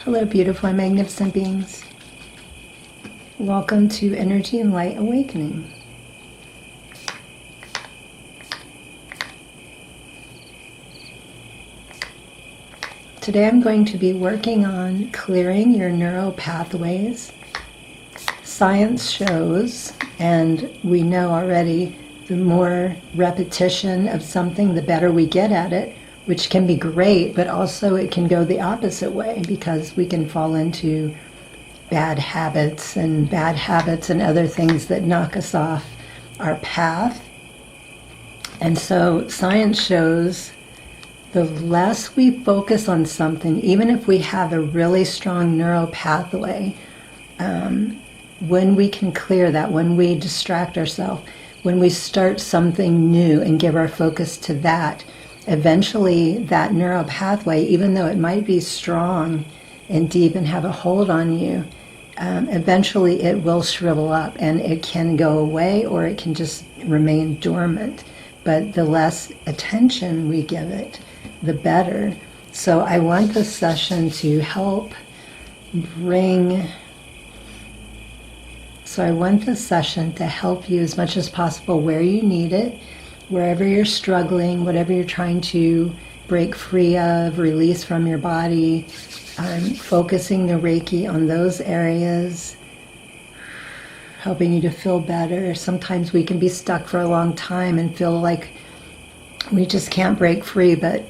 Hello, beautiful and magnificent beings. Welcome to Energy and Light Awakening. Today I'm going to be working on clearing your neural pathways. Science shows, and we know already, the more repetition of something, the better we get at it, which can be great, but also it can go the opposite way because we can fall into bad habits and other things that knock us off our path. And so science shows the less we focus on something, even if we have a really strong neural pathway, when we can clear that, when we distract ourselves, when we start something new and give our focus to that, eventually that neural pathway, even though it might be strong and deep and have a hold on you, eventually it will shrivel up and it can go away or it can just remain dormant. But the less attention we give it, the better. So I want this session to help you as much as possible where you need it, wherever you're struggling, whatever you're trying to break free of, release from your body. I'm focusing the Reiki on those areas, helping you to feel better. Sometimes we can be stuck for a long time and feel like we just can't break free, but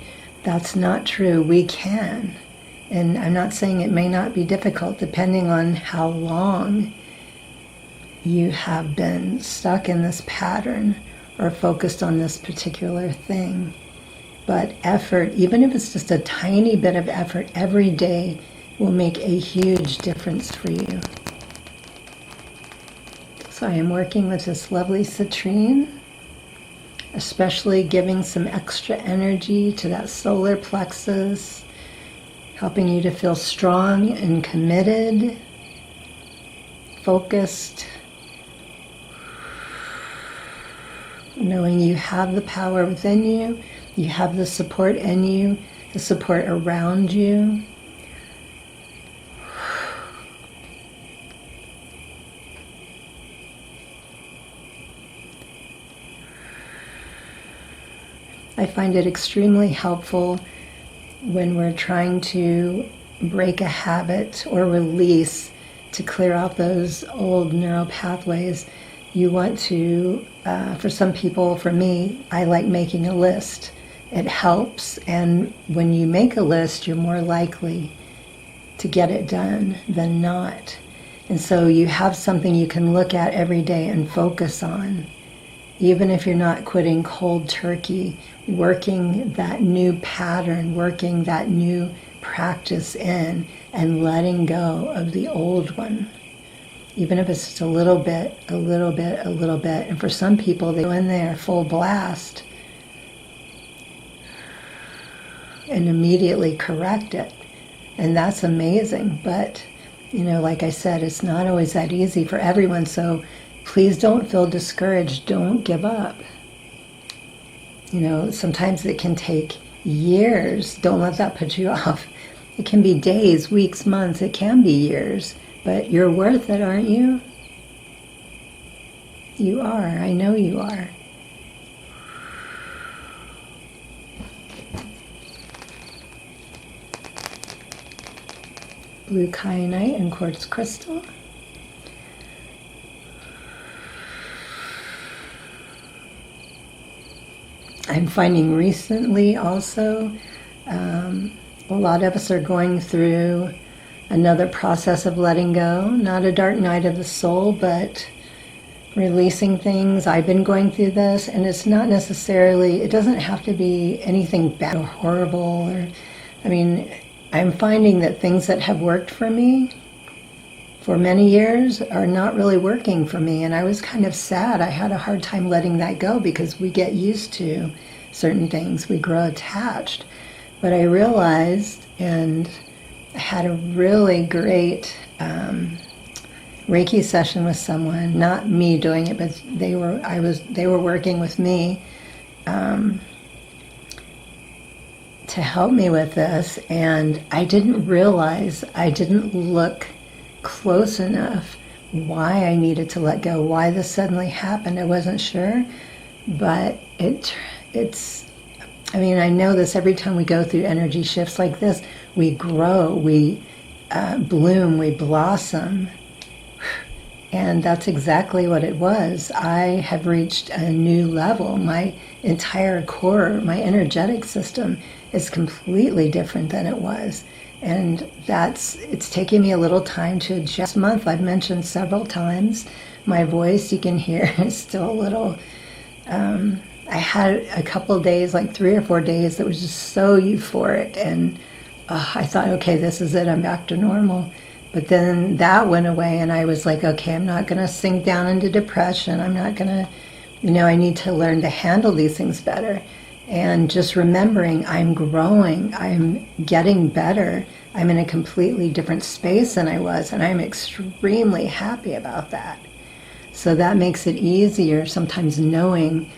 that's not true. We can. And I'm not saying it may not be difficult, depending on how long you have been stuck in this pattern or focused on this particular thing. But effort, even if it's just a tiny bit of effort every day, will make a huge difference for you. So I am working with this lovely citrine, especially giving some extra energy to that solar plexus, helping you to feel strong and committed, focused, knowing you have the power within you, you have the support in you, the support around you. I find it extremely helpful when we're trying to break a habit or release, to clear out those old neural pathways. You want to, for some people, for me, I like making a list. It helps, and when you make a list, you're more likely to get it done than not. And so you have something you can look at every day and focus on. Even if you're not quitting cold turkey, working that new pattern, working that new practice in, and letting go of the old one. Even if it's just a little bit. And for some people, they go in there full blast and immediately correct it. And that's amazing. But, like I said, it's not always that easy for everyone. So please don't feel discouraged. Don't give up. Sometimes it can take years. Don't let that put you off. It can be days, weeks, months. It can be years. But you're worth it, aren't you? You are. I know you are. Blue kyanite and quartz crystal. I'm finding recently also, a lot of us are going through another process of letting go, not a dark night of the soul, but releasing things. I've been going through this, and it's not necessarily, it doesn't have to be anything bad or horrible. I'm finding that things that have worked for me for many years are not really working for me, and I was kind of sad. I had a hard time letting that go because we get used to certain things. We grow attached. But I realized, and I had a really great Reiki session with someone, not me doing it, but they were working with me to help me with this, and I didn't realize, I didn't look close enough why I needed to let go, why this suddenly happened. I wasn't sure, but I mean, I know this every time we go through energy shifts like this, we grow, we bloom, we blossom. And that's exactly what it was. I have reached a new level. My entire core, my energetic system is completely different than it was. And it's taking me a little time to adjust. Month, I've mentioned several times, my voice, you can hear, is still a little, I had a couple of days, like 3 or 4 days, that was just so euphoric. And I thought, okay, this is it, I'm back to normal. But then that went away, and I was like, okay, I'm not going to sink down into depression. I'm not going to, I need to learn to handle these things better. And just remembering I'm growing, I'm getting better. I'm in a completely different space than I was, and I'm extremely happy about that. So that makes it easier sometimes knowing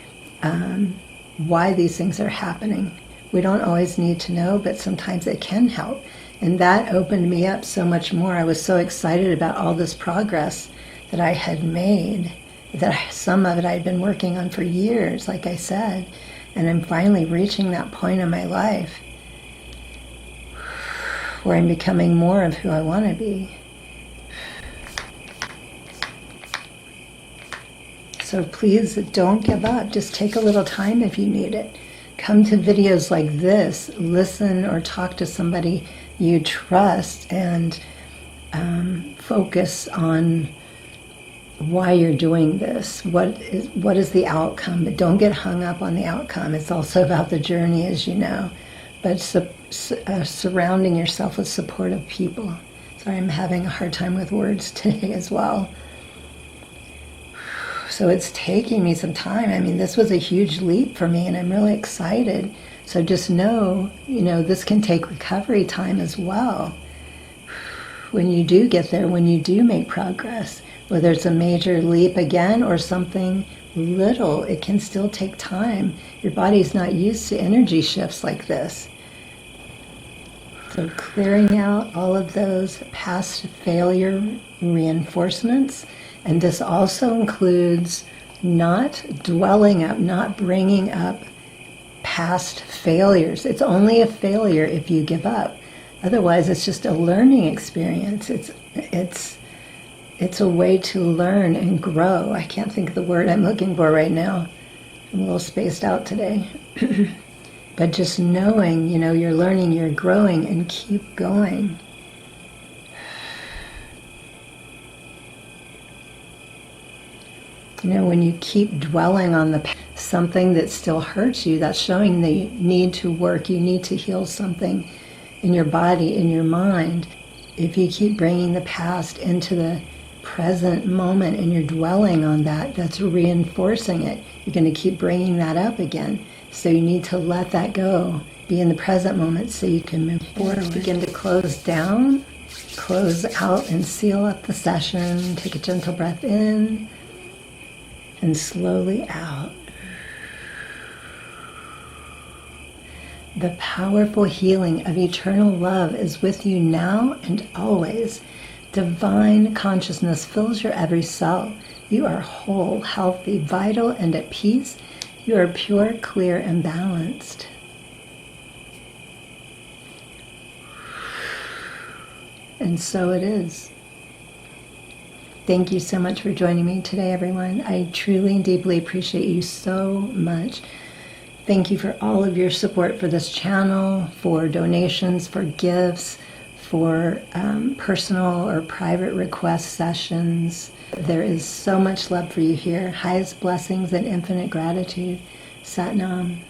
why these things are happening. We don't always need to know, but sometimes it can help. And that opened me up so much more. I was so excited about all this progress that I had made, that some of it I had been working on for years, like I said. And I'm finally reaching that point in my life where I'm becoming more of who I want to be. So please don't give up. Just take a little time if you need it. Come to videos like this, listen or talk to somebody you trust, and focus on why you're doing this. What is the outcome? But don't get hung up on the outcome. It's also about the journey, as you know. But surrounding yourself with supportive people. Sorry, I'm having a hard time with words today as well. So it's taking me some time. I mean, this was a huge leap for me, and I'm really excited. So just know, this can take recovery time as well. When you do get there, when you do make progress, whether it's a major leap again or something little, it can still take time. Your body's not used to energy shifts like this. So clearing out all of those past failure reinforcements. And this also includes not dwelling up, not bringing up past failures. It's only a failure if you give up. Otherwise, it's just a learning experience. It's a way to learn and grow. I can't think of the word I'm looking for right now. I'm a little spaced out today. But just knowing, you're learning, you're growing, and keep going. When you keep dwelling on something that still hurts you, that's showing that you need to work, you need to heal something in your body, in your mind. If you keep bringing the past into the present moment and you're dwelling on that, that's reinforcing it. You're going to keep bringing that up again. So you need to let that go, be in the present moment so you can move forward. Begin to close down, close out and seal up the session. Take a gentle breath in and slowly out. The powerful healing of eternal love is with you now and always. Divine consciousness fills your every cell. You are whole, healthy, vital, and at peace. You are pure, clear, and balanced. And so it is. Thank you so much for joining me today, everyone. I truly and deeply appreciate you so much. Thank you for all of your support for this channel, for donations, for gifts, for personal or private request sessions. There is so much love for you here. Highest blessings and infinite gratitude. Sat Nam.